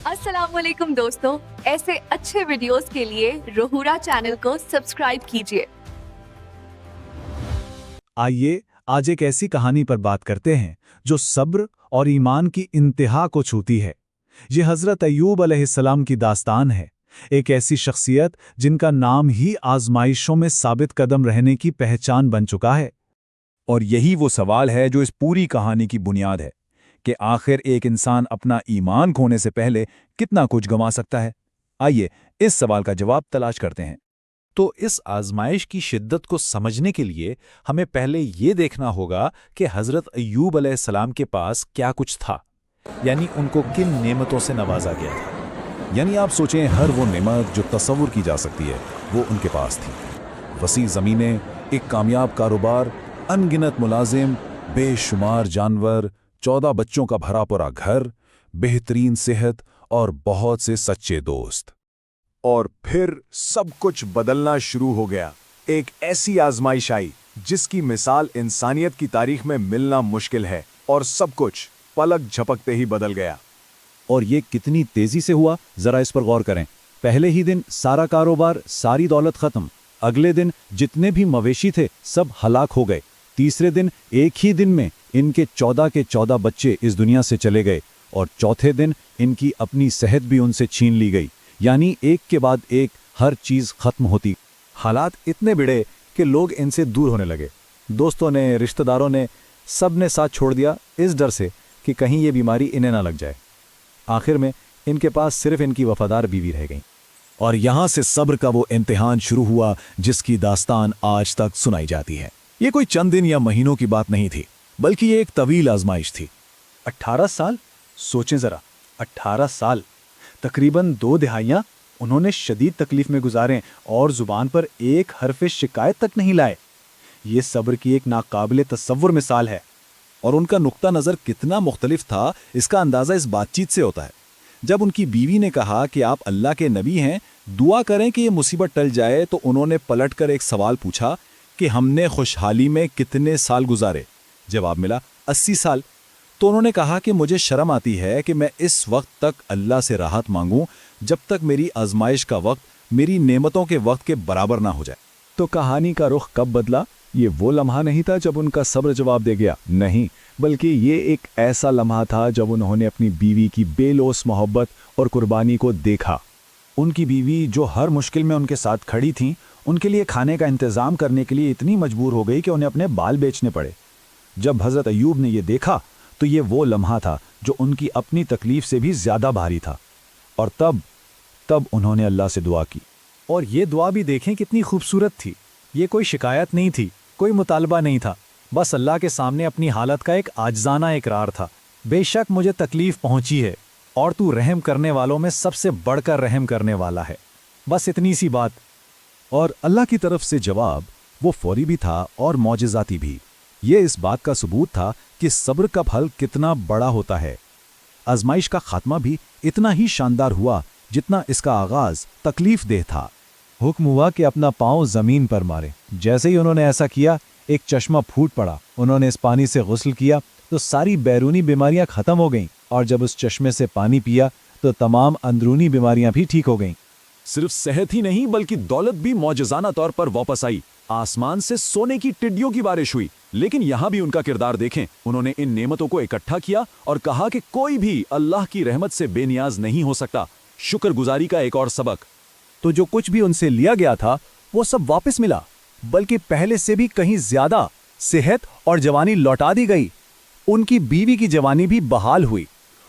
अस्सलाम वालेकुम दोस्तों, ऐसे अच्छे वीडियोस के लिए रोहुरा चैनल को सब्सक्राइब कीजिए। आइए आज एक ऐसी कहानी पर बात करते हैं जो सब्र और ईमान की इंतहा को छूती है। ये हज़रत अय्यूब अलैहिस्सलाम की दास्तान है, एक ऐसी शख्सियत जिनका नाम ही आजमाइशों में साबित कदम रहने की पहचान बन चुका है। और यही वो सवाल है जो इस पूरी कहानी की बुनियाद है कि आखिर एक इंसान अपना ईमान खोने से पहले कितना कुछ गंवा सकता है। आइए इस सवाल का जवाब तलाश करते हैं। तो इस आजमाइश की शिद्दत को समझने के लिए हमें पहले ये देखना होगा कि हज़रत अय्यूब अलैहिस्सलाम के पास क्या कुछ था, यानी उनको किन नेमतों से नवाजा गया था। यानी आप सोचें, हर वो नेमत जो तस्वुर की जा सकती है वो उनके पास थी। वसी ज़मीनें, एक कामयाब कारोबार, अनगिनत मुलाजिम, बेशुमार जानवर, 14 बच्चों का भरा पूरा घर, बेहतरीन सेहत और बहुत से सच्चे दोस्त। और फिर सब कुछ बदलना शुरू हो गया। एक ऐसी आजमाइश आई जिसकी मिसाल इंसानियत की तारीख में मिलना मुश्किल है, और सब कुछ पलक झपकते ही बदल गया। और ये कितनी तेजी से हुआ, जरा इस पर गौर करें। पहले ही दिन सारा कारोबार, सारी दौलत खत्म। अगले दिन जितने भी मवेशी थे सब हलाक हो गए। तीसरे दिन एक ही दिन में इनके 14 के 14 बच्चे इस दुनिया से चले गए, और चौथे दिन इनकी अपनी सेहत भी उनसे छीन ली गई। यानी एक के बाद एक हर चीज खत्म होती। हालात इतने बिगड़े कि लोग इनसे दूर होने लगे। दोस्तों ने, रिश्तेदारों ने, सब ने साथ छोड़ दिया इस डर से कि कहीं ये बीमारी इन्हें ना लग जाए। आखिर में इनके पास सिर्फ इनकी वफादार बीवी रह गई। और यहाँ से सब्र का वो इम्तिहान शुरू हुआ जिसकी दास्तान आज तक सुनाई जाती है। ये कोई चंद दिन या महीनों की बात नहीं थी, बल्कि ये एक तवील आजमाइश थी। 18 साल, सोचें जरा, 18 साल, तकरीबन 2 दिहाइयां उन्होंने शदीद तकलीफ में गुजारे और जुबान पर एक हरफ शिकायत तक नहीं लाए। ये सब्र की एक नाकाबिले तसव्वुर मिसाल है। और उनका नुक्ता नज़र कितना मुख्तलिफ था, इसका अंदाज़ा इस बातचीत से होता है। जब उनकी बीवी ने कहा कि आप अल्लाह के नबी हैं, दुआ करें कि ये मुसीबत टल जाए, तो उन्होंने पलट कर एक सवाल पूछा कि हमने खुशहाली में कितने साल गुजारे। जवाब मिला 80 साल। तो उन्होंने कहा कि मुझे शर्म आती है कि मैं इस वक्त तक अल्लाह से राहत मांगूं जब तक मेरी आजमाइश का वक्त मेरी नेमतों के वक्त के बराबर ना हो जाए। तो कहानी का रुख कब बदला? ये वो लम्हा नहीं था जब उनका सब्र जवाब दे गया, नहीं, बल्कि ये एक ऐसा लम्हा था जब उन्होंने अपनी बीवी की बेलोस मोहब्बत और कुर्बानी को देखा। उनकी बीवी जो हर मुश्किल में उनके साथ खड़ी थी, उनके लिए खाने का इंतजाम करने के लिए इतनी मजबूर हो गई कि उन्हें अपने बाल बेचने पड़े। जब हज़रत अय्यूब ने ये देखा तो ये वो लम्हा था जो उनकी अपनी तकलीफ से भी ज्यादा भारी था। और तब उन्होंने अल्लाह से दुआ की। और ये दुआ भी देखें कितनी खूबसूरत थी। ये कोई शिकायत नहीं थी, कोई मुतालबा नहीं था, बस अल्लाह के सामने अपनी हालत का एक आजिज़ाना इकरार था। बेशक मुझे तकलीफ पहुंची है और तू रहम करने वालों में सबसे बढ़कर रहम करने वाला है। बस इतनी सी बात। और अल्लाह की तरफ से जवाब वो फौरी भी था और मौजिज़ाती भी। ये इस बात का सबूत था कि सब्र का फल कितना बड़ा होता है। आजमाइश का खात्मा भी इतना ही शानदार हुआ जितना इसका आगाज तकलीफ देह था। हुक्म हुआ कि अपना पांव जमीन पर मारे। जैसे ही उन्होंने ऐसा किया, एक चश्मा फूट पड़ा। उन्होंने इस पानी से गुस्ल किया तो सारी बैरूनी बीमारियां खत्म हो गईं, और जब उस चश्मे से पानी पिया तो तमाम अंदरूनी बीमारियां भी ठीक हो गईं। सिर्फ सेहत ही नहीं बल्कि दौलत भी मौजज़ाना तौर पर वापस आई। आसमान से सोने की टिड्डियों की बारिश हुई। लेकिन यहां भी उनका किरदार देखें। उन्होंने इन नेमतों को इकट्ठा किया और कहा कि कोई भी अल्लाह की रहमत से बेनियाज नहीं हो सकता। शुक्रगुजारी का एक और सबक। तो जो कुछ भी उनसे लिया गया था वो सब वापस मिला, बल्कि पहले से भी कहीं ज्यादा सेहत और जवानी लौटा दी गई। उनकी बीवी की जवानी भी बहाल हुई।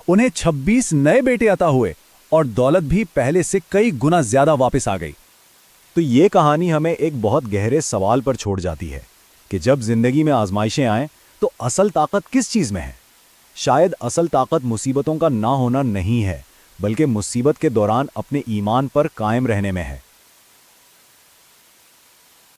उन्हें 26 नए बेटे अता हुए और दौलत भी पहले से कई गुना ज्यादा वापस आ गई। तो ये कहानी हमें एक बहुत गहरे सवाल पर छोड़ जाती है कि जब जिंदगी में आजमाइशें आएं तो असल ताकत किस चीज में है? शायद असल ताकत मुसीबतों का ना होना नहीं है, बल्कि मुसीबत के दौरान अपने ईमान पर कायम रहने में है।